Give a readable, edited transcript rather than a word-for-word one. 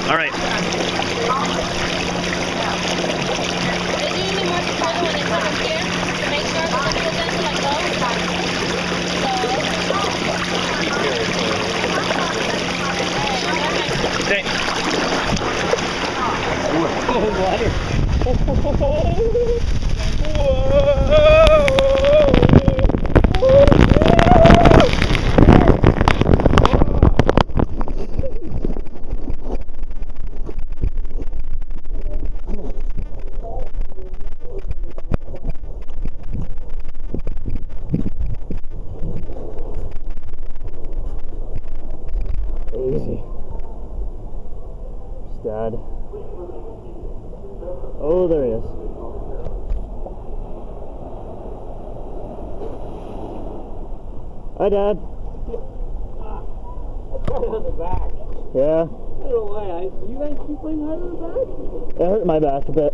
All right. They do need more support when they come up here to make sure that the wheels end like go. Okay. Oh, water. Easy. Dad. Oh, there he is. Hi, Dad. I tried on the back. Yeah. I don't know why. Do you guys keep playing hard on the back? It hurt my back a bit.